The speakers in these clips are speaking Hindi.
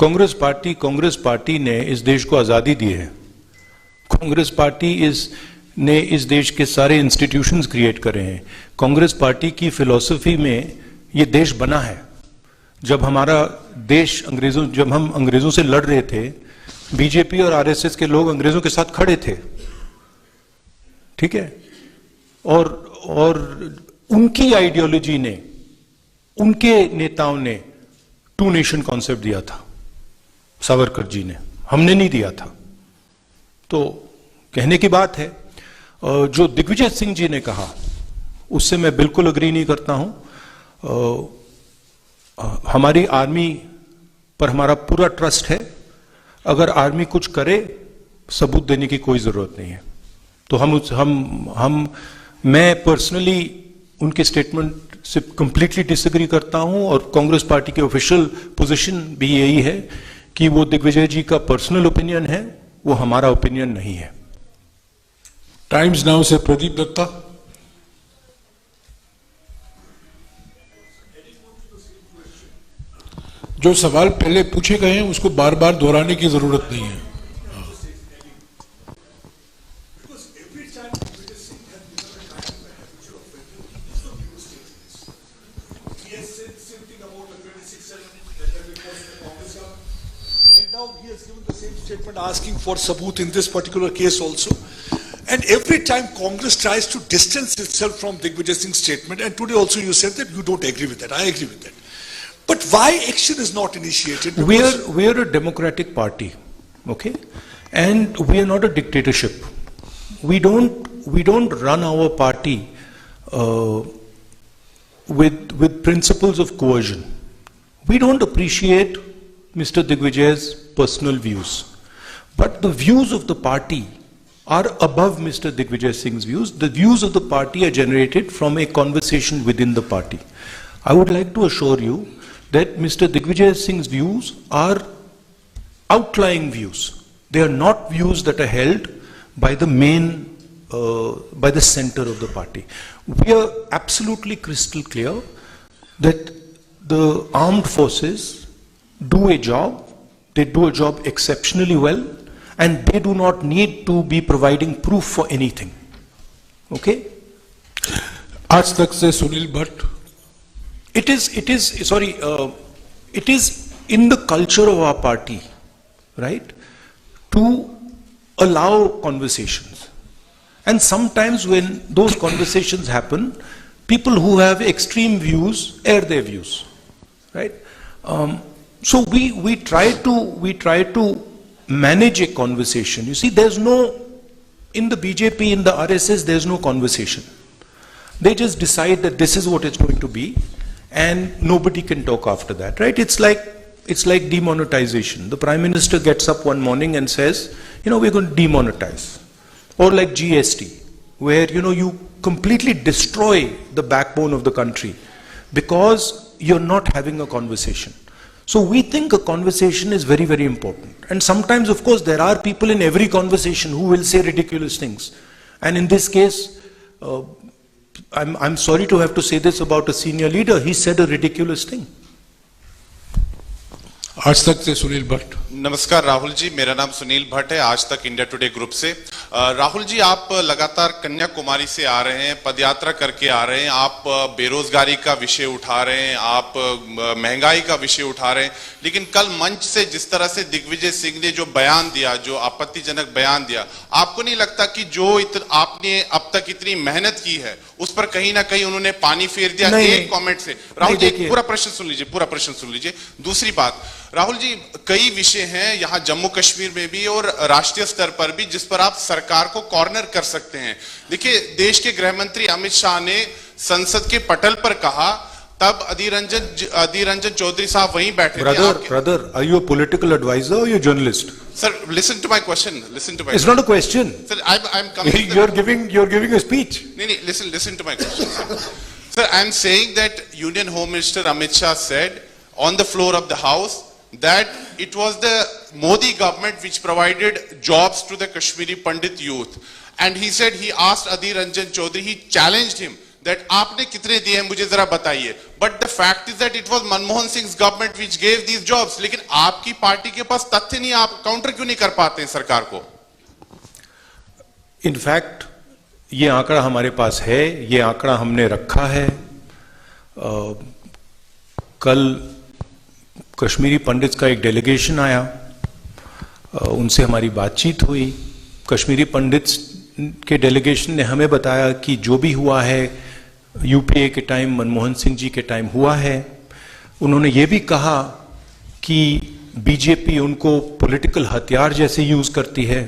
कांग्रेस पार्टी ने इस देश को आजादी दी है। कांग्रेस पार्टी ने इस देश के सारे इंस्टीट्यूशंस क्रिएट करे हैं। कांग्रेस पार्टी की फिलॉसफी में ये देश बना है। जब हमारा देश जब हम अंग्रेजों से लड़ रहे थे, बीजेपी और आरएसएस के लोग अंग्रेजों के साथ खड़े थे, ठीक है, और उनकी आइडियोलॉजी ने, उनके नेताओं ने टू नेशन कॉन्सेप्ट दिया था, सावरकर जी ने, हमने नहीं दिया था। तो कहने की बात है। जो दिग्विजय सिंह जी ने कहा उससे मैं बिल्कुल अग्री नहीं करता हूं। हमारी आर्मी पर हमारा पूरा ट्रस्ट है। अगर आर्मी कुछ करे, सबूत देने की कोई जरूरत नहीं है। तो मैं पर्सनली उनके स्टेटमेंट से कंप्लीटली डिसएग्री करता हूं, और कांग्रेस पार्टी की ऑफिशियल पोजीशन भी यही है कि वो दिग्विजय जी का पर्सनल ओपिनियन है, वो हमारा ओपिनियन नहीं है। टाइम्स नाउ से प्रदीप दत्ता। जो सवाल पहले पूछे गए हैं उसको बार बार दोहराने की जरूरत नहीं है। Asking for sabut in this particular case also, and every time Congress tries to distance itself from Digvijay Singh's statement, and today also you said that you don't agree with that. I agree with that. But why action is not initiated? We are a democratic party, okay, and we are not a dictatorship. We don't run our party with principles of coercion. We don't appreciate Mr. Digvijay's personal views. But the views of the party are above Mr. Digvijay Singh's views. The views of the party are generated from a conversation within the party. I would like to assure you that Mr. Digvijay Singh's views are outlying views. They are not views that are held by the by the center of the party. We are absolutely crystal clear that the armed forces do a job. They do a job exceptionally well, and they do not need to be providing proof for anything. Okay? आज तक से Sunil Bhatt. It is in the culture of our party, right, to allow conversations. And sometimes when those conversations happen, people who have extreme views air their views, right? So we try to manage a conversation. You see, there's no, in the BJP, in the RSS, there's no conversation. They just decide that this is what it's going to be, and nobody can talk after that, right? It's like demonetization. The Prime Minister gets up one morning and says, we're going to demonetize. Or like GST, where, you completely destroy the backbone of the country because you're not having a conversation. So we think a conversation is very, very important. And sometimes, of course, there are people in every conversation who will say ridiculous things. And in this case, I'm sorry to have to say this about a senior leader. He said a ridiculous thing. आज तक से सुनील भट्ट। नमस्कार राहुल जी, मेरा नाम सुनील भट्ट है, आज तक इंडिया टुडे ग्रुप से। राहुल जी, आप लगातार कन्याकुमारी से आ रहे हैं, पदयात्रा करके आ रहे हैं, आप बेरोजगारी का विषय उठा रहे हैं, आप महंगाई का विषय उठा रहे हैं, लेकिन कल मंच से जिस तरह से दिग्विजय सिंह ने जो बयान दिया, जो आपत्तिजनक बयान दिया, आपको नहीं लगता कि जो आपने अब तक इतनी मेहनत की है उस पर कहीं ना कहीं उन्होंने पानी फेर दिया एक कमेंट से? राहुल जी, पूरा प्रश्न सुन लीजिए। दूसरी बात, राहुल जी, कई विषय हैं यहाँ जम्मू कश्मीर में भी और राष्ट्रीय स्तर पर भी जिस पर आप सरकार को कॉर्नर कर सकते हैं। देखिए, देश के गृह मंत्री अमित शाह ने संसद के पटल पर कहा, तब अधीर रंजन चौधरी साहब वहीं बैठे थे। Brother, are you a political advisor or you a journalist? Sir, listen to my question. It's not a question. Sir, I'm coming. You're giving a speech. No, listen to my question. Sir, I'm saying that Union Home Minister Amit Shah said on the floor of the House that it was the Modi government which provided jobs to the Kashmiri Pandit youth. And he said he asked Adhir Ranjan Chaudhary, he challenged him that आपने कितने दिए हैं मुझे जरा बताइए, but the fact is that it was Manmohan Singh government which gave these jobs. लेकिन आपकी पार्टी के पास तथ्य नहीं, आप काउंटर क्यों नहीं कर पाते हैं सरकार को? इनफैक्ट ये आंकड़ा हमारे पास है, ये आंकड़ा हमने रखा है। कल कश्मीरी पंडित्स का एक डेलीगेशन आया, उनसे हमारी बातचीत हुई। कश्मीरी पंडित्स के डेलीगेशन ने हमें बताया कि जो भी हुआ है यूपीए के टाइम, मनमोहन सिंह जी के टाइम हुआ है। उन्होंने ये भी कहा कि बीजेपी उनको पॉलिटिकल हथियार जैसे यूज करती है।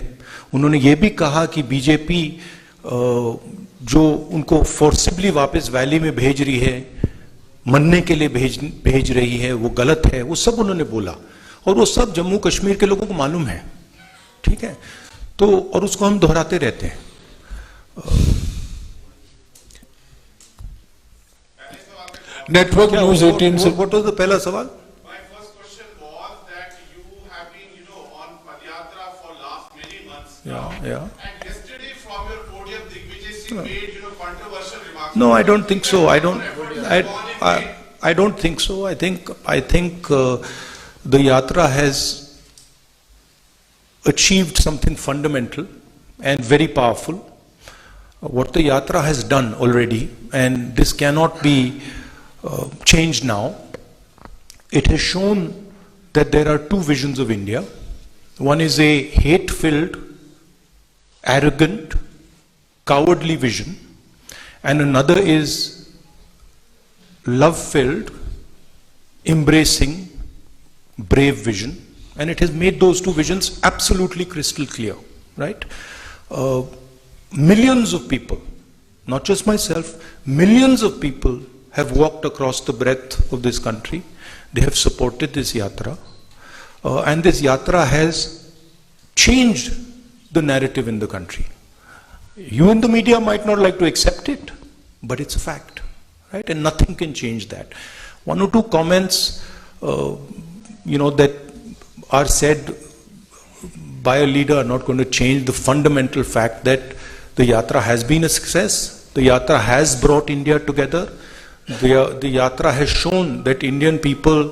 उन्होंने ये भी कहा कि बीजेपी जो उनको फोर्सिबली वापस वैली में भेज रही है, मरने के लिए भेज रही है, वो गलत है। वो सब उन्होंने बोला और वो सब जम्मू कश्मीर के लोगों को मालूम है, ठीक है। तो और उसको हम दोहराते रहते हैं। नेटवर्क न्यूज 18 से व्हाट वाज द पहला सवाल? My first question was that you have been, on Padayatra for last many months now. Yeah. And yesterday from your podium, Digvijay Singh made, controversial remarks. No, I don't think so. I don't think so. I think the yatra has achieved something fundamental and very powerful. What the yatra has done already, and this cannot be changed now. It has shown that there are two visions of India. One is a hate-filled, arrogant, cowardly vision, and another is love-filled, embracing, brave vision. And it has made those two visions absolutely crystal clear, right? Millions of people, not just myself, millions of people have walked across the breadth of this country. They have supported this yatra. And this yatra has changed the narrative in the country. You in the media might not like to accept it, but it's a fact, right? And nothing can change that. One or two comments, that are said by a leader are not going to change the fundamental fact that the yatra has been a success. The yatra has brought India together. The yatra has shown that Indian people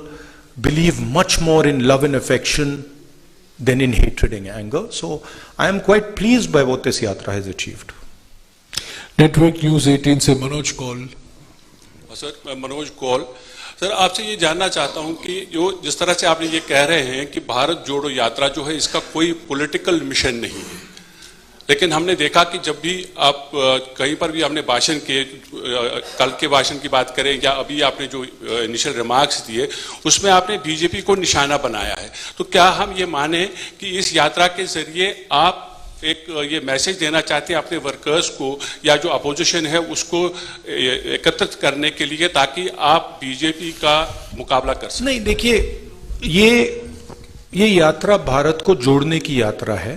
believe much more in love and affection than in hatred and anger. So I am quite pleased by what this yatra has achieved. Network news 18 से मनोज कौल। सर, मैं मनोज कौल। सर, आपसे ये जानना चाहता हूं कि जिस तरह से आपने ये कह रहे हैं कि भारत जोड़ो यात्रा जो है इसका कोई पॉलिटिकल मिशन नहीं है, लेकिन हमने देखा कि जब भी आप कहीं पर भी आपने भाषण किए, कल के भाषण की बात करें या अभी आपने जो इनिशियल रिमार्क्स दिए, उसमें आपने बीजेपी को निशाना बनाया है। तो क्या हम ये माने कि इस यात्रा के जरिए आप एक ये मैसेज देना चाहते हैं अपने वर्कर्स को या जो अपोजिशन है उसको एकत्रित करने के लिए, ताकि आप बीजेपी का मुकाबला कर सकें? नहीं, देखिए, ये यात्रा भारत को जोड़ने की यात्रा है।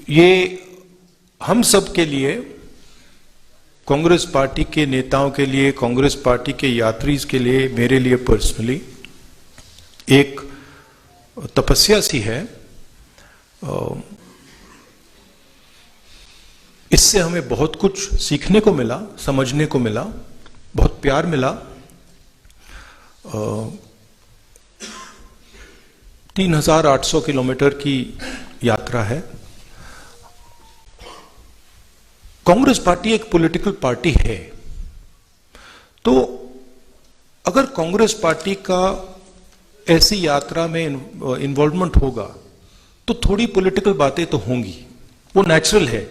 ये हम सब के लिए, कांग्रेस पार्टी के नेताओं के लिए, कांग्रेस पार्टी के यात्रीज के लिए, मेरे लिए पर्सनली एक तपस्या सी है। इससे हमें बहुत कुछ सीखने को मिला, समझने को मिला, बहुत प्यार मिला। 3,800 किलोमीटर की यात्रा है। कांग्रेस पार्टी एक पॉलिटिकल पार्टी है, तो अगर कांग्रेस पार्टी का ऐसी यात्रा में इन्वॉल्वमेंट होगा तो थोड़ी पॉलिटिकल बातें तो होंगी, वो नेचुरल है।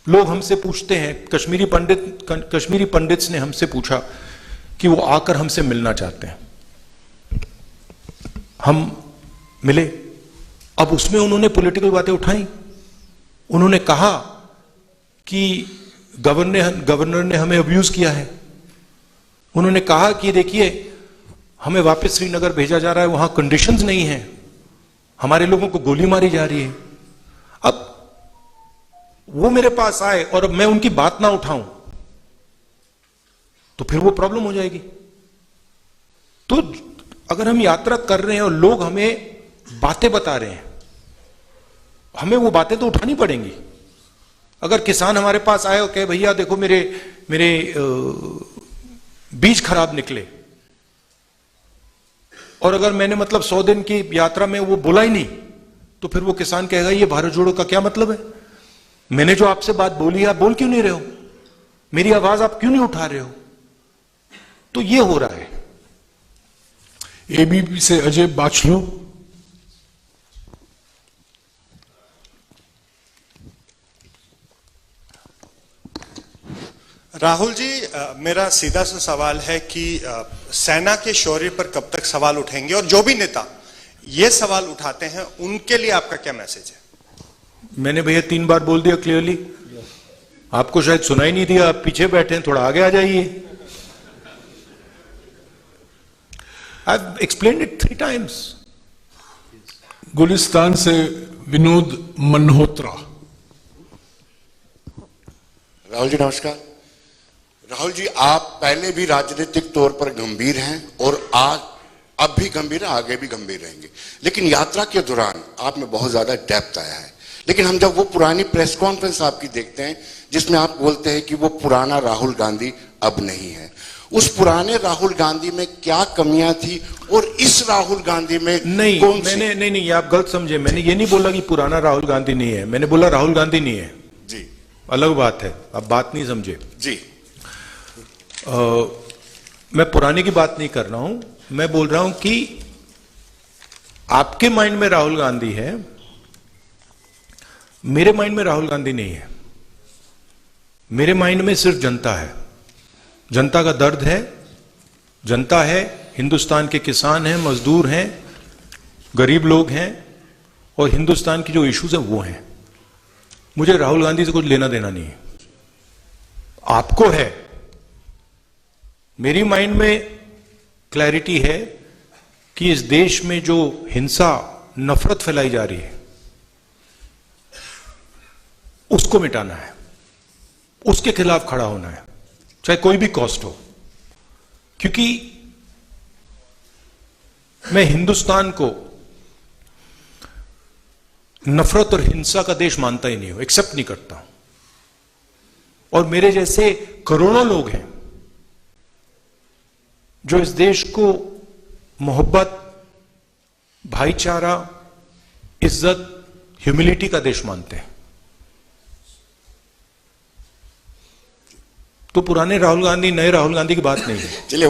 लोग हमसे पूछते हैं, कश्मीरी पंडित्स ने हमसे पूछा कि वो आकर हमसे मिलना चाहते हैं। हम मिले। अब उसमें उन्होंने पॉलिटिकल बातें उठाई। उन्होंने कहा कि गवर्नर ने हमें अब्यूज किया है। उन्होंने कहा कि देखिए, हमें वापस श्रीनगर भेजा जा रहा है, वहां कंडीशंस नहीं है, हमारे लोगों को गोली मारी जा रही है। अब वो मेरे पास आए और अब मैं उनकी बात ना उठाऊं तो फिर वो प्रॉब्लम हो जाएगी। तो अगर हम यात्रा कर रहे हैं और लोग हमें बातें बता रहे हैं, हमें वो बातें तो उठानी पड़ेंगी। अगर किसान हमारे पास आए और कहे भैया देखो मेरे मेरे बीज खराब निकले, और अगर मैंने मतलब 100 दिन की यात्रा में वो बोला ही नहीं, तो फिर वो किसान कहेगा ये भारत जोड़ो का क्या मतलब है? मैंने जो आपसे बात बोली है आप बोल क्यों नहीं रहे हो? मेरी आवाज आप क्यों नहीं उठा रहे हो? तो ये हो रहा है। एबीपी से अजय बाचलो। राहुल जी, मेरा सीधा सा सवाल है कि सेना के शौर्य पर कब तक सवाल उठेंगे, और जो भी नेता ये सवाल उठाते हैं उनके लिए आपका क्या मैसेज है? मैंने भैया 3 बार बोल दिया क्लियरली, आपको शायद सुनाई नहीं दिया, आप पीछे बैठे हैं, थोड़ा आगे आ जाइए। I've explained it 3 times. Gulistan से विनोद मल्होत्रा। राहुल जी नमस्कार। राहुल जी, आप पहले भी राजनीतिक तौर पर गंभीर हैं और आज अब भी गंभीर हैं, आगे भी गंभीर रहेंगे, लेकिन यात्रा के दौरान आप में बहुत ज्यादा डेप्थ आया है। लेकिन हम जब वो पुरानी प्रेस कॉन्फ्रेंस आपकी देखते हैं जिसमें आप बोलते हैं कि वो पुराना राहुल गांधी अब नहीं है, उस पुराने राहुल गांधी में क्या कमियां थी और इस राहुल गांधी में नहीं, कौन मैंने नहीं, आप गलत समझे। मैंने ये नहीं बोला कि पुराना राहुल गांधी नहीं है, मैंने बोला राहुल गांधी नहीं है जी, अलग बात है, आप बात नहीं समझे जी। मैं पुराने की बात नहीं कर रहा हूं, मैं बोल रहा हूं कि आपके माइंड में राहुल गांधी है, मेरे माइंड में राहुल गांधी नहीं है। मेरे माइंड में सिर्फ जनता है, जनता का दर्द है, जनता है, हिंदुस्तान के किसान हैं, मजदूर हैं, गरीब लोग हैं, और हिंदुस्तान की जो इश्यूज हैं वो हैं। मुझे राहुल गांधी से कुछ लेना देना नहीं है। आपको है, मेरी माइंड में क्लैरिटी है कि इस देश में जो हिंसा, नफरत फैलाई जा रही है उसको मिटाना है, उसके खिलाफ खड़ा होना है, चाहे कोई भी कॉस्ट हो। क्योंकि मैं हिंदुस्तान को नफरत और हिंसा का देश मानता ही नहीं हूं, एक्सेप्ट नहीं करता हूं। और मेरे जैसे करोड़ों लोग हैं जो इस देश को मोहब्बत, भाईचारा, इज्जत, ह्यूमिलिटी का देश मानते हैं। तो पुराने राहुल गांधी, नए राहुल गांधी की बात नहीं है। चलिए,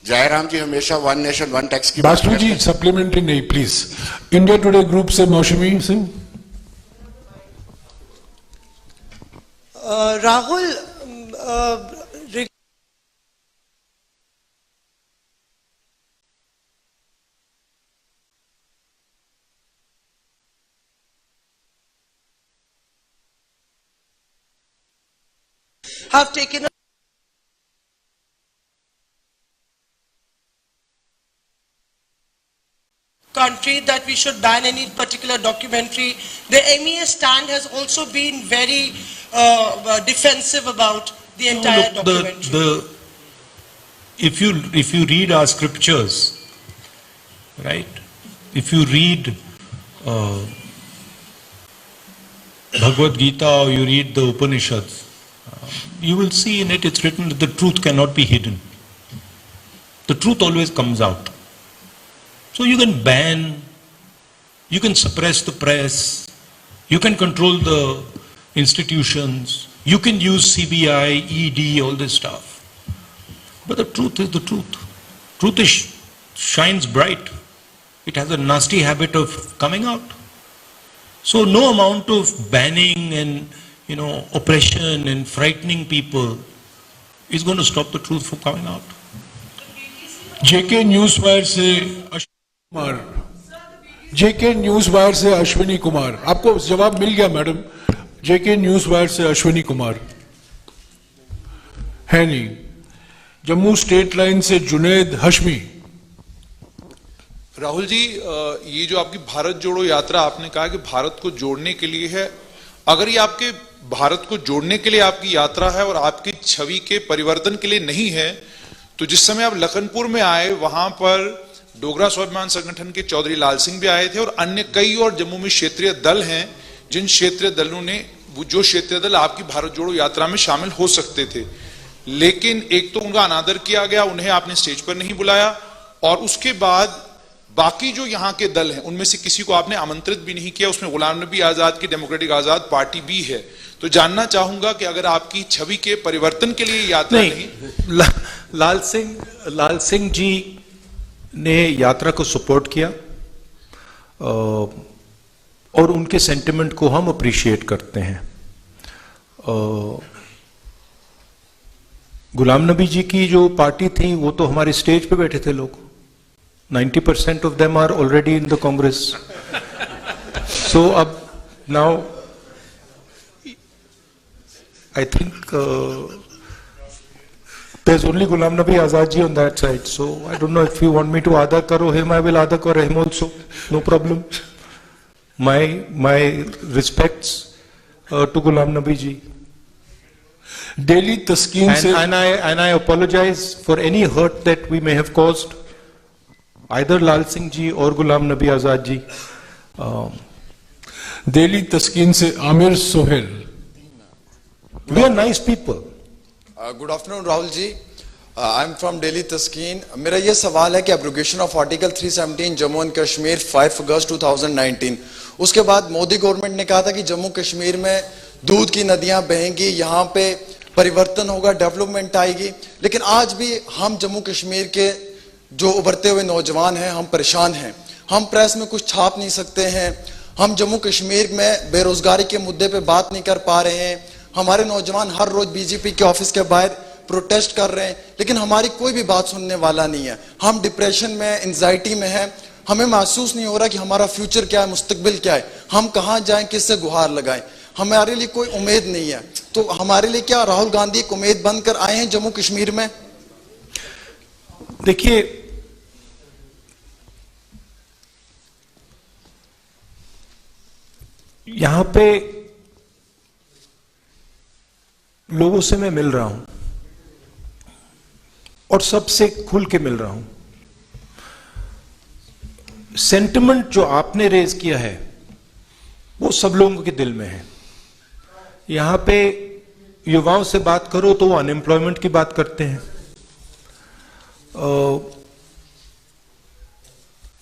जयराम जी हमेशा 1 नेशन 1 टैक्स की बात बासु करते जी हैं। सप्लीमेंट्री नहीं प्लीज। इंडिया टुडे ग्रुप से मौसमी Singh. Rahul, have taken a country that we should ban any particular documentary. The MEA stand has also been very defensive about the entire documentary. If you read our scriptures, right? If you read Bhagavad Gita or you read the Upanishads, you will see in it, it's written that the truth cannot be hidden. The truth always comes out. So you can ban, you can suppress the press, you can control the institutions, you can use CBI, ED, all this stuff. But the truth is the truth. Truth shines bright. It has a nasty habit of coming out. So no amount of banning and oppression and frightening people is going to stop the truth from coming out. JK news wire से Ashwini Kumar. JK news wire से अश्विनी कुमार, आपको जवाब मिल गया मैडम। जेके न्यूज वायर से अश्विनी कुमार है नहीं। जम्मू स्टेट लाइन से जुनैद हशमी। राहुल जी, ये जो आपकी भारत जोड़ो यात्रा, आपने कहा कि भारत को जोड़ने के लिए है। अगर ये आपके भारत को जोड़ने के लिए आपकी यात्रा है और आपकी छवि के परिवर्तन के लिए नहीं है, तो जिस समय आप लखनपुर में आए वहां पर डोगरा स्वाभिमान संगठन के चौधरी लाल सिंह भी आए थे और अन्य कई और जम्मू में क्षेत्रीय दल हैं जिन क्षेत्रीय दलों ने वो जो क्षेत्रीय दल आपकी भारत जोड़ो यात्रा में शामिल हो सकते थे, लेकिन एक तो उनका अनादर किया गया, उन्हें आपने स्टेज पर नहीं बुलाया, और उसके बाद बाकी जो यहां के दल हैं उनमें से किसी को आपने आमंत्रित भी नहीं किया। उसमें गुलाम नबी आजाद की डेमोक्रेटिक आजाद पार्टी भी है। तो जानना चाहूंगा कि अगर आपकी छवि के परिवर्तन के लिए यात्रा नहीं, लाल सिंह जी ने यात्रा को सपोर्ट किया और उनके सेंटिमेंट को हम अप्रिशिएट करते हैं। गुलाम नबी जी की जो पार्टी थी वो तो हमारे स्टेज पे बैठे थे लोग, 90% of them are already in the Congress. So now I think there's only Ghulam Nabi Azad ji on that side. So I don't know if you want me to Ada karo him, I will Ada karo him also. No problem. My respects to Ghulam Nabi ji. Delhi Taskin se And I apologize for any hurt that we may have caused. Either Lal Singh ji or Ghulam Nabi Azad ji. Delhi Taskeen से Aamir Sohail. We are nice people. Good afternoon Rahul ji, I am from Delhi Taskeen. मेरा ये सवाल है कि abrogation of article 317 Jammu and Kashmir 5 अगस्त 2019, उसके बाद मोदी गवर्नमेंट ने कहा था कि जम्मू कश्मीर में दूध की नदियां बहेंगी, यहाँ पे परिवर्तन होगा, डेवलपमेंट आएगी, लेकिन आज भी हम जम्मू कश्मीर के जो उभरते हुए नौजवान हैं हम परेशान हैं। हम प्रेस में कुछ छाप नहीं सकते हैं, हम जम्मू कश्मीर में बेरोजगारी के मुद्दे पे बात नहीं कर पा रहे हैं, हमारे नौजवान हर रोज बीजेपी के ऑफिस के बाहर प्रोटेस्ट कर रहे हैं, लेकिन हमारी कोई भी बात सुनने वाला नहीं है। हम डिप्रेशन में, एंजाइटी में हैं, हमें महसूस नहीं हो रहा कि हमारा फ्यूचर क्या है, मुस्तकबिल क्या है, हम कहाँ जाएं, किससे गुहार लगाएं, हमारे लिए कोई उम्मीद नहीं है। तो हमारे लिए क्या राहुल गांधी एक उम्मीद बनकर आए हैं जम्मू कश्मीर में? देखिए, यहां पे लोगों से मैं मिल रहा हूं और सबसे खुल के मिल रहा हूं। सेंटिमेंट जो आपने रेज किया है वो सब लोगों के दिल में है। यहां पे युवाओं से बात करो तो वो अनएम्प्लॉयमेंट की बात करते हैं,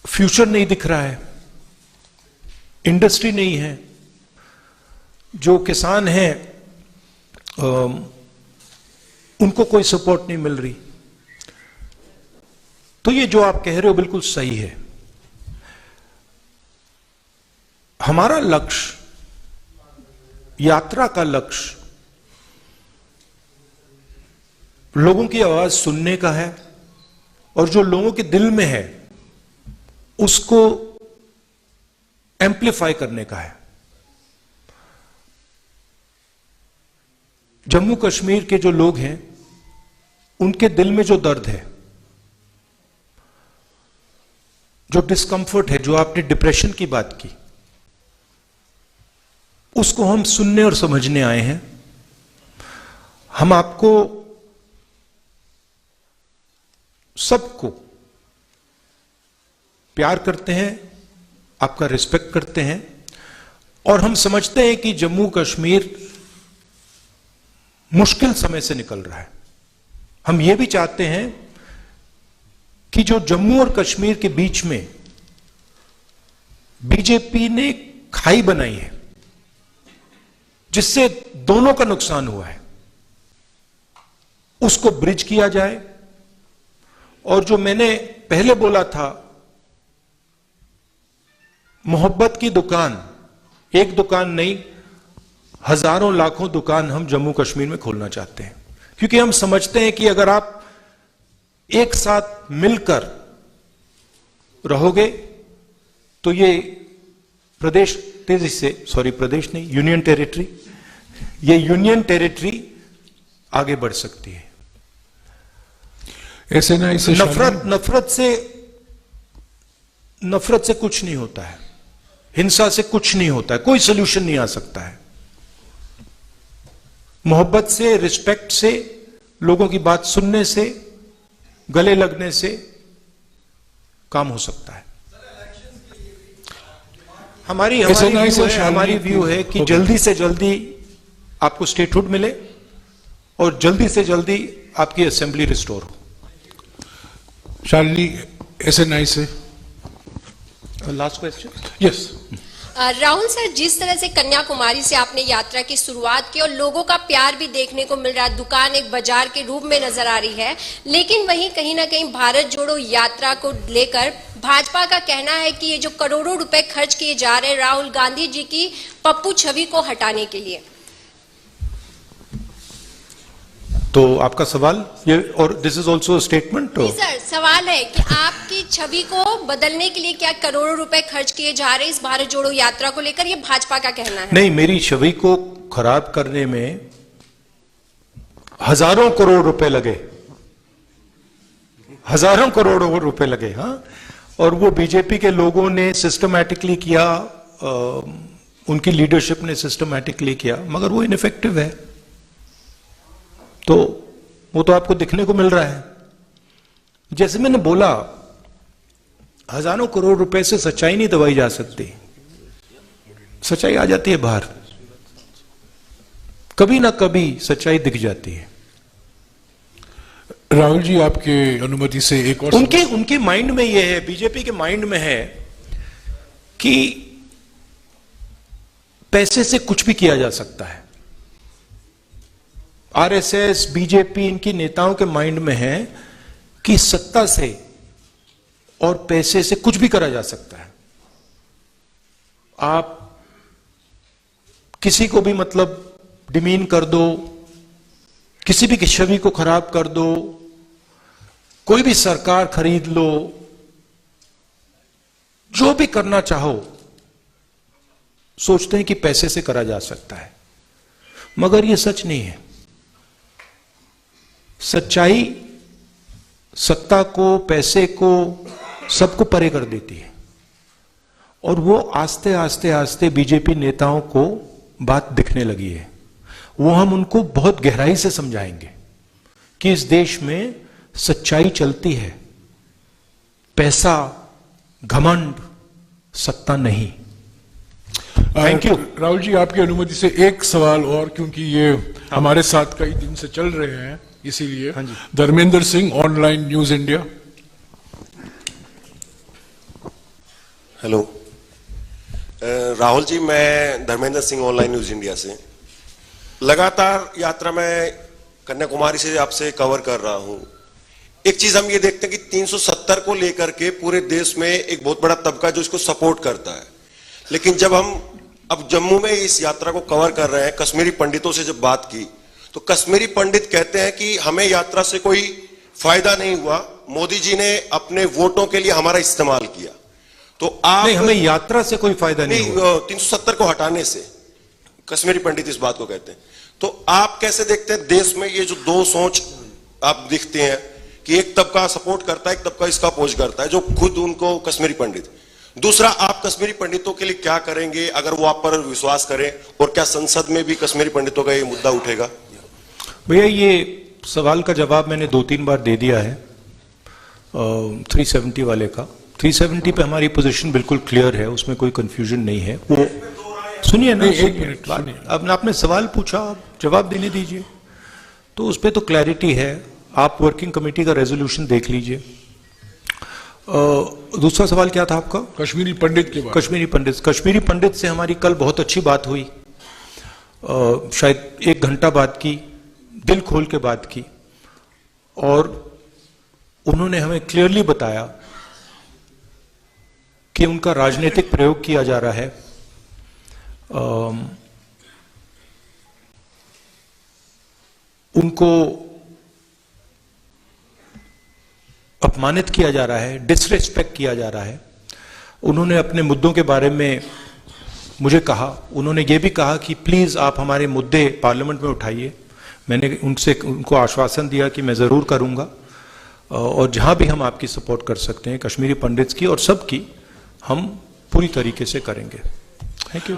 फ्यूचर नहीं दिख रहा है, इंडस्ट्री नहीं है, जो किसान हैं उनको कोई सपोर्ट नहीं मिल रही। तो ये जो आप कह रहे हो बिल्कुल सही है। हमारा लक्ष्य, यात्रा का लक्ष्य लोगों की आवाज सुनने का है और जो लोगों के दिल में है उसको एम्प्लीफाई करने का है। जम्मू कश्मीर के जो लोग हैं उनके दिल में जो दर्द है, जो डिस्कंफर्ट है, जो आपने डिप्रेशन की बात की, उसको हम सुनने और समझने आए हैं। हम आपको सबको प्यार करते हैं, आपका रिस्पेक्ट करते हैं और हम समझते हैं कि जम्मू कश्मीर मुश्किल समय से निकल रहा है। हम यह भी चाहते हैं कि जो जम्मू और कश्मीर के बीच में बीजेपी ने खाई बनाई है जिससे दोनों का नुकसान हुआ है, उसको ब्रिज किया जाए। और जो मैंने पहले बोला था, मोहब्बत की दुकान, एक दुकान नहीं, हजारों लाखों दुकान हम जम्मू कश्मीर में खोलना चाहते हैं, क्योंकि हम समझते हैं कि अगर आप एक साथ मिलकर रहोगे तो ये प्रदेश तेजी से, सॉरी प्रदेश नहीं, यूनियन टेरिटरी, ये यूनियन टेरिटरी आगे बढ़ सकती है। एसएनआई से नफरत से कुछ नहीं होता है, हिंसा से कुछ नहीं होता है, कोई सोल्यूशन नहीं आ सकता है। मोहब्बत से, रिस्पेक्ट से, लोगों की बात सुनने से, गले लगने से काम हो सकता है। हमारी व्यू है कि जल्दी से जल्दी आपको स्टेटहुड मिले और जल्दी से जल्दी आपकी असेंबली रिस्टोर हो। शालिनी SNI से last question. Yes Rahul sir, जिस तरह से कन्याकुमारी से आपने यात्रा की शुरुआत की और लोगों का प्यार भी देखने को मिल रहा है, दुकान एक बाजार के रूप में नजर आ रही है, लेकिन वहीं कहीं ना कहीं भारत जोड़ो यात्रा को लेकर भाजपा का कहना है कि ये जो करोड़ों रुपए खर्च किए जा रहे हैं राहुल गांधी जी की पप्पू छवि को हटाने के लिए। तो आपका सवाल ये, और this is also statement. Sir, सवाल है कि आपकी छवि को बदलने के लिए क्या करोड़ों रुपए खर्च किए जा रहे हैं इस भारत जोड़ो यात्रा को लेकर, ये भाजपा का कहना है। नहीं, मेरी छवि को खराब करने में हजारों करोड़ रुपए लगे, हजारों करोड़ रुपए लगे। हाँ, और वो बीजेपी के लोगों ने सिस्टमैटिकली किया, उनकी लीडरशिप ने सिस्टमैटिकली किया, मगर वो इनइफेक्टिव है। तो वो तो आपको दिखने को मिल रहा है। जैसे मैंने बोला, हजारों करोड़ रुपए से सच्चाई नहीं दबाई जा सकती, सच्चाई आ जाती है बाहर, कभी ना कभी सच्चाई दिख जाती है। राहुल जी, आपके अनुमति से एक और उनके माइंड में यह है, बीजेपी के माइंड में है कि पैसे से कुछ भी किया जा सकता है। आरएसएस, बीजेपी, इनकी नेताओं के माइंड में है कि सत्ता से और पैसे से कुछ भी करा जा सकता है। आप किसी को भी मतलब डिमीन कर दो, किसी भी छवि को खराब कर दो, कोई भी सरकार खरीद लो, जो भी करना चाहो, सोचते हैं कि पैसे से करा जा सकता है, मगर यह सच नहीं है। सच्चाई सत्ता को, पैसे को, सबको परे कर देती है, और वो आस्ते आस्ते आस्ते बीजेपी नेताओं को बात दिखने लगी है। वो हम उनको बहुत गहराई से समझाएंगे कि इस देश में सच्चाई चलती है, पैसा, घमंड, सत्ता नहीं। Thank you. राहुल जी, आपकी अनुमति से एक सवाल और, क्योंकि ये हमारे साथ कई दिन से चल रहे हैं, इसीलिए। हाँ जी। Dharmendra Singh, online news India. Hello Rahul ji, मैं Dharmendra Singh, online news India से। लगातार यात्रा में कन्याकुमारी से आपसे कवर कर रहा हूं। एक चीज हम ये देखते हैं कि 370 को लेकर के पूरे देश में एक बहुत बड़ा तबका जो इसको सपोर्ट करता है, लेकिन जब हम अब जम्मू में इस यात्रा को कवर कर रहे हैं, कश्मीरी पंडितों से जब बात की तो कश्मीरी पंडित कहते हैं कि हमें यात्रा से कोई फायदा नहीं हुआ, मोदी जी ने अपने वोटों के लिए हमारा इस्तेमाल किया। तो आप नहीं, हमें यात्रा से कोई फायदा नहीं हुआ। 370 को हटाने से कश्मीरी पंडित इस बात को कहते हैं। तो आप कैसे देखते हैं देश में ये जो दो सोच आप दिखते हैं कि एक तबका सपोर्ट करता है, एक तबका इसका अपोज करता है, जो खुद उनको कश्मीरी पंडित। दूसरा, आप कश्मीरी पंडितों के लिए क्या करेंगे अगर वो आप पर विश्वास करें, और क्या संसद में भी कश्मीरी पंडितों का ये मुद्दा उठेगा? भैया, ये सवाल का जवाब मैंने 2-3 बार दे दिया है 370 वाले का। 370 पे हमारी पोजीशन बिल्कुल क्लियर है, उसमें कोई कंफ्यूजन नहीं है। वो सुनिए ना, एक मिनट, अब आपने सवाल पूछा, आप जवाब देने दीजिए। तो उस पर तो क्लैरिटी है, आप वर्किंग कमेटी का रेजोल्यूशन देख लीजिए। दूसरा सवाल क्या था आपका? कश्मीरी पंडित के बारे। कश्मीरी पंडित से हमारी कल बहुत अच्छी बात हुई, शायद 1 घंटा बात की, दिल खोल के बात की, और उन्होंने हमें क्लियरली बताया कि उनका राजनीतिक प्रयोग किया जा रहा है, उनको अपमानित किया जा रहा है, डिसरिस्पेक्ट किया जा रहा है। उन्होंने अपने मुद्दों के बारे में मुझे कहा, उन्होंने ये भी कहा कि प्लीज आप हमारे मुद्दे पार्लियामेंट में उठाइए। मैंने उनको आश्वासन दिया कि मैं जरूर करूंगा, और जहां भी हम आपकी सपोर्ट कर सकते हैं, कश्मीरी पंडित्स की और सबकी, हम पूरी तरीके से करेंगे। Thank you.